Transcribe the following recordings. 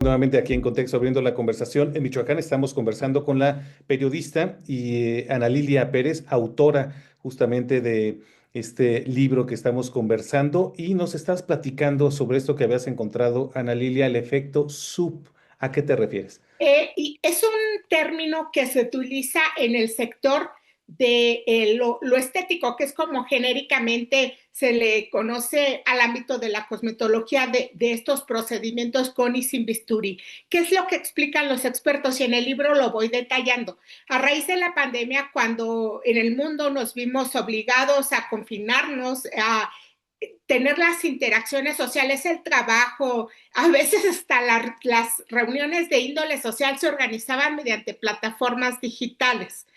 Nuevamente aquí en Contexto abriendo la conversación. En Michoacán estamos conversando con la periodista Ana Lilia Pérez, autora justamente de este libro que estamos conversando y nos estás platicando sobre esto que habías encontrado, Ana Lilia, el efecto SUP. ¿A qué te refieres? Y es un término que se utiliza en el sector de lo estético, que es como genéricamente se le conoce al ámbito de la cosmetología de estos procedimientos con y sin bisturí. ¿Qué es lo que explican los expertos? Y en el libro lo voy detallando. A raíz de la pandemia, cuando en el mundo nos vimos obligados a confinarnos, a tener las interacciones sociales, el trabajo, a veces hasta las reuniones de índole social se organizaban mediante plataformas digitales.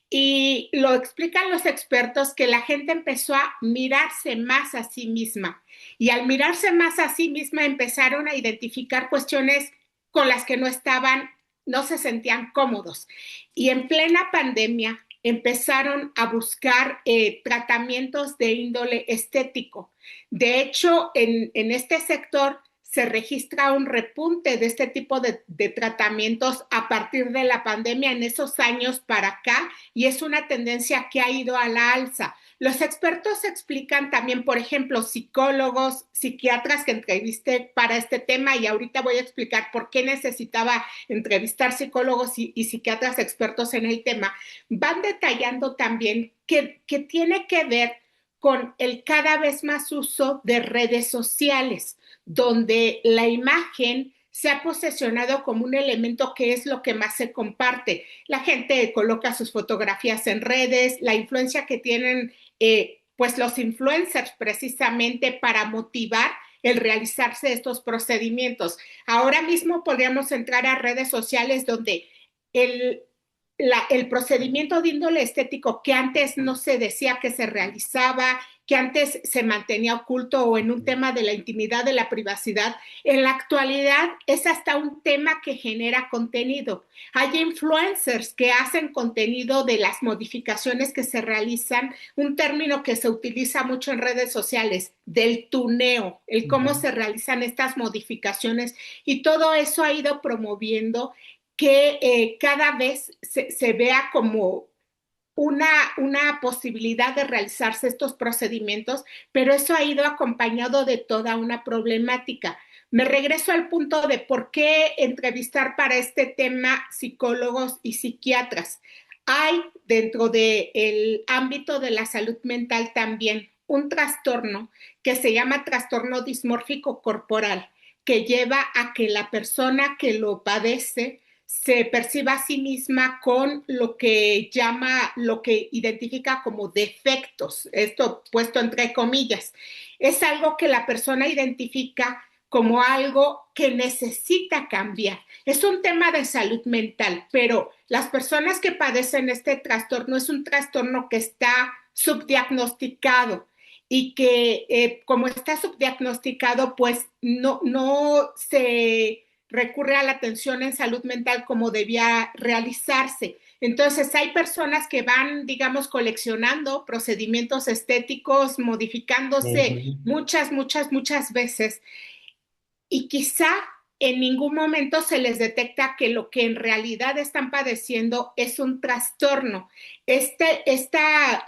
Y lo explican los expertos que la gente empezó a mirarse más a sí misma. Y al mirarse más a sí misma empezaron a identificar cuestiones con las que no se sentían cómodos. Y en plena pandemia empezaron a buscar tratamientos de índole estético. De hecho, en este sector se registra un repunte de este tipo de tratamientos a partir de la pandemia en esos años para acá, y es una tendencia que ha ido a la alza. Los expertos explican también, por ejemplo, psicólogos, psiquiatras que entrevisté para este tema, y ahorita voy a explicar por qué necesitaba entrevistar psicólogos y psiquiatras expertos en el tema, van detallando también que tiene que ver con el cada vez más uso de redes sociales, donde la imagen se ha posesionado como un elemento que es lo que más se comparte. La gente coloca sus fotografías en redes, la influencia que tienen pues los influencers precisamente para motivar el realizarse estos procedimientos. Ahora mismo podríamos entrar a redes sociales donde el, el procedimiento de índole estético que antes no se decía que se realizaba, que antes se mantenía oculto o en un tema de la intimidad, de la privacidad, en la actualidad es hasta un tema que genera contenido. Hay influencers que hacen contenido de las modificaciones que se realizan, un término que se utiliza mucho en redes sociales, del tuneo, el cómo Ujú. se realizan estas modificaciones, y todo eso ha ido promoviendo que cada vez se vea como una posibilidad de realizarse estos procedimientos, pero eso ha ido acompañado de toda una problemática. Me regreso al punto de por qué entrevistar para este tema psicólogos y psiquiatras. Hay dentro del ámbito de la salud mental también un trastorno que se llama trastorno dismórfico corporal, que lleva a que la persona que lo padece se perciba a sí misma con lo que identifica como defectos, esto puesto entre comillas. Es algo que la persona identifica como algo que necesita cambiar. Es un tema de salud mental, pero las personas que padecen este trastorno es un trastorno que está subdiagnosticado y que como está subdiagnosticado, pues no se recurre a la atención en salud mental como debía realizarse. Entonces, hay personas que van, digamos, coleccionando procedimientos estéticos, modificándose Ujú. muchas veces, y quizá en ningún momento se les detecta que lo que en realidad están padeciendo es un trastorno. Esta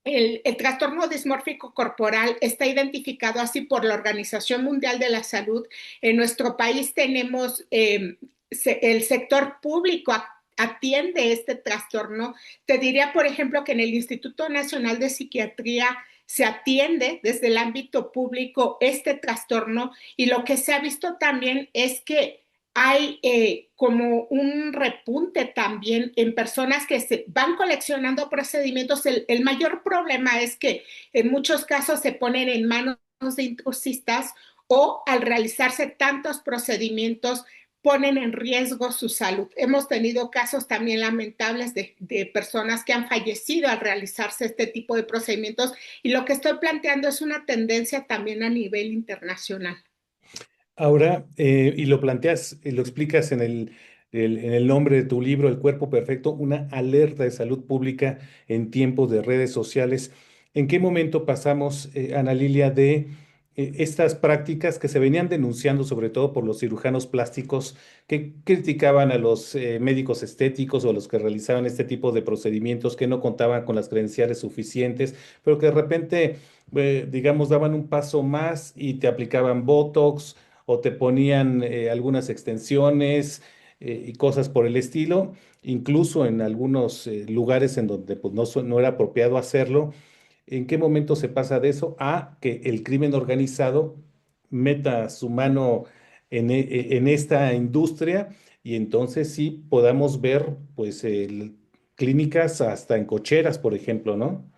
el trastorno dismórfico corporal está identificado así por la Organización Mundial de la Salud. En nuestro país tenemos el sector público atiende este trastorno. Te diría, por ejemplo, que en el Instituto Nacional de Psiquiatría se atiende desde el ámbito público este trastorno, y lo que se ha visto también es que hay como un repunte también en personas que se van coleccionando procedimientos. El mayor problema es que en muchos casos se ponen en manos de intrusistas, o al realizarse tantos procedimientos ponen en riesgo su salud. Hemos tenido casos también lamentables de personas que han fallecido al realizarse este tipo de procedimientos, y lo que estoy planteando es una tendencia también a nivel internacional. Ahora, y lo planteas, lo explicas en en el nombre de tu libro, El cuerpo perfecto, una alerta de salud pública en tiempos de redes sociales. ¿En qué momento pasamos, Ana Lilia, de estas prácticas que se venían denunciando sobre todo por los cirujanos plásticos que criticaban a los médicos estéticos o a los que realizaban este tipo de procedimientos que no contaban con las credenciales suficientes, pero que de repente, digamos, daban un paso más y te aplicaban Botox o te ponían algunas extensiones y cosas por el estilo, incluso en algunos lugares en donde pues, no era apropiado hacerlo. ¿En qué momento se pasa de eso a que el crimen organizado meta su mano en esta industria y entonces sí podamos ver pues clínicas hasta en cocheras, por ejemplo, ¿no?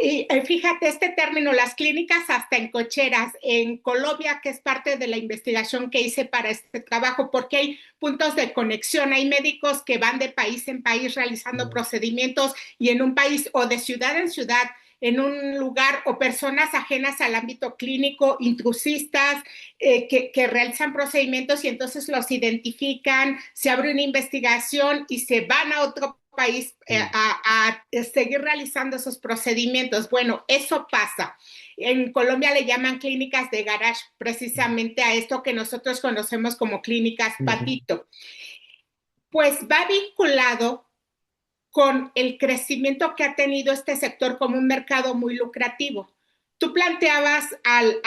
Y fíjate, este término, las clínicas hasta en cocheras, en Colombia, que es parte de la investigación que hice para este trabajo, porque hay puntos de conexión, hay médicos que van de país en país realizando Mm. procedimientos y en un país o de ciudad en ciudad, en un lugar, o personas ajenas al ámbito clínico, intrusistas, que realizan procedimientos y entonces los identifican, se abre una investigación y se van a otro país Mm. a seguir realizando esos procedimientos. Bueno, eso pasa. En Colombia le llaman clínicas de garage precisamente a esto que nosotros conocemos como clínicas Ujú. patito. Pues va vinculado con el crecimiento que ha tenido este sector como un mercado muy lucrativo. Tú planteabas al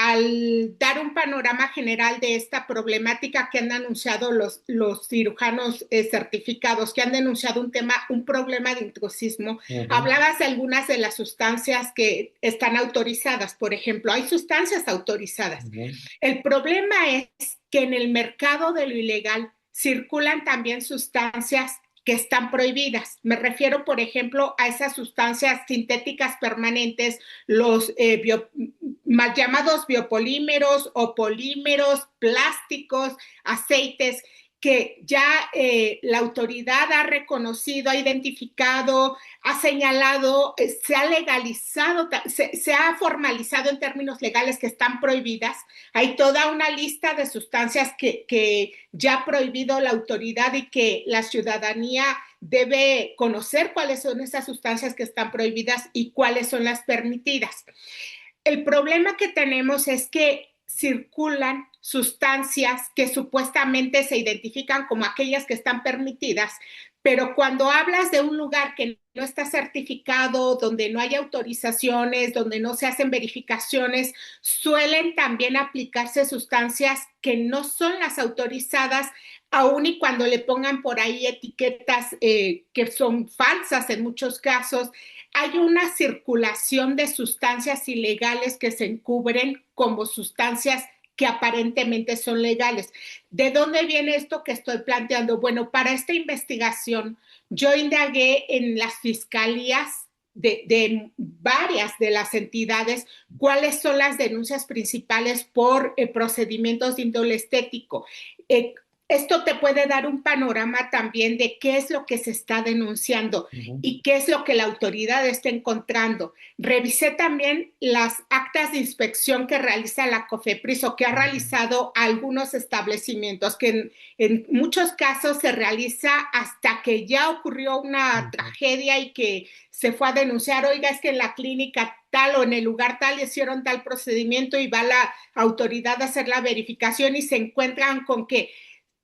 dar un panorama general de esta problemática que han anunciado los cirujanos certificados, que han denunciado un tema, un problema de intrusismo. Ujú. Hablabas de algunas de las sustancias que están autorizadas, por ejemplo, hay sustancias autorizadas. Ujú. El problema es que en el mercado de lo ilegal circulan también sustancias que están prohibidas. Me refiero, por ejemplo, a esas sustancias sintéticas permanentes, los mal llamados biopolímeros o polímeros, plásticos, aceites, que ya la autoridad ha reconocido, ha identificado, ha señalado, se ha legalizado, se ha formalizado en términos legales que están prohibidas. Hay toda una lista de sustancias que ya ha prohibido la autoridad y que la ciudadanía debe conocer cuáles son esas sustancias que están prohibidas y cuáles son las permitidas. El problema que tenemos es que circulan sustancias que supuestamente se identifican como aquellas que están permitidas, pero cuando hablas de un lugar que no está certificado, donde no hay autorizaciones, donde no se hacen verificaciones, suelen también aplicarse sustancias que no son las autorizadas, aun y cuando le pongan por ahí etiquetas que son falsas en muchos casos. Hay una circulación de sustancias ilegales que se encubren como sustancias que aparentemente son legales. ¿De dónde viene esto que estoy planteando? Bueno, para esta investigación yo indagué en las fiscalías de varias de las entidades cuáles son las denuncias principales por procedimientos de índole estético. Eh, Esto te puede dar un panorama también de qué es lo que se está denunciando Ujú. y qué es lo que la autoridad está encontrando. Revisé también las actas de inspección que realiza la COFEPRIS o que ha Ujú. realizado algunos establecimientos, que en muchos casos se realiza hasta que ya ocurrió una Ujú. tragedia y que se fue a denunciar, oiga, es que en la clínica tal o en el lugar tal hicieron tal procedimiento y va la autoridad a hacer la verificación y se encuentran con que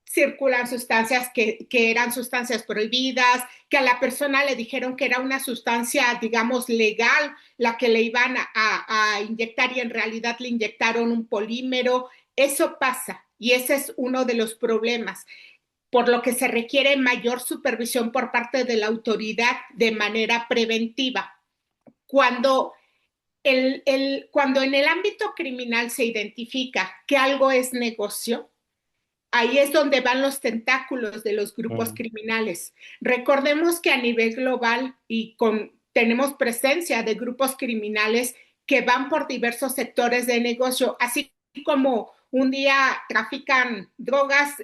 circulan sustancias que eran sustancias prohibidas, que a la persona le dijeron que era una sustancia, digamos, legal, la que le iban a inyectar y en realidad le inyectaron un polímero. Eso pasa y ese es uno de los problemas, por lo que se requiere mayor supervisión por parte de la autoridad de manera preventiva. Cuando cuando en el ámbito criminal se identifica que algo es negocio, ahí es donde van los tentáculos de los grupos Ujú. criminales. Recordemos que a nivel global tenemos presencia de grupos criminales que van por diversos sectores de negocio, así como un día trafican drogas,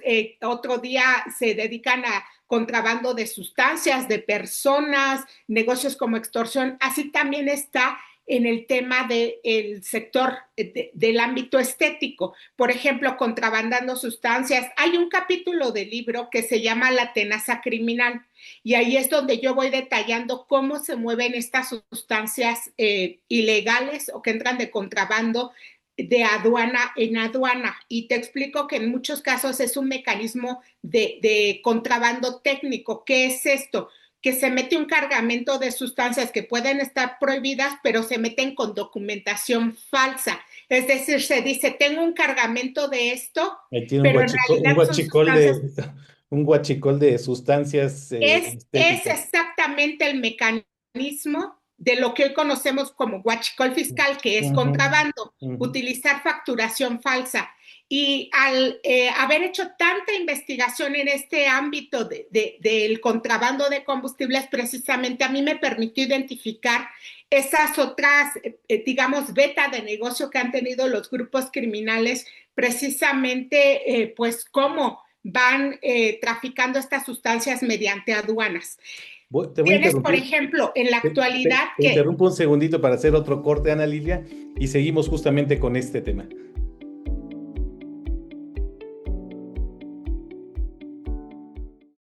otro día se dedican a contrabando de sustancias, de personas, negocios como extorsión. Así también está en el tema del sector del ámbito estético, por ejemplo, contrabandando sustancias. Hay un capítulo del libro que se llama La tenaza criminal y ahí es donde yo voy detallando cómo se mueven estas sustancias ilegales o que entran de contrabando de aduana en aduana. Y te explico que en muchos casos es un mecanismo de contrabando técnico. ¿Qué es esto? Que se mete un cargamento de sustancias que pueden estar prohibidas, pero se meten con documentación falsa. Es decir, se dice, tengo un cargamento de esto, Ahí tiene pero en realidad son sustancias. un guachicol de sustancias Es estéticas. exactamente el mecanismo de lo que hoy conocemos como huachicol fiscal, que es Ujú, contrabando, ujú. utilizar facturación falsa. Y al haber hecho tanta investigación en este ámbito del contrabando de combustibles, precisamente a mí me permitió identificar esas otras, digamos, beta de negocio que han tenido los grupos criminales, precisamente, pues, cómo van traficando estas sustancias mediante aduanas. Te voy a Tienes, por interrumpir. ejemplo, en la actualidad Te que interrumpo un segundito para hacer otro corte, Ana Lilia, y seguimos justamente con este tema.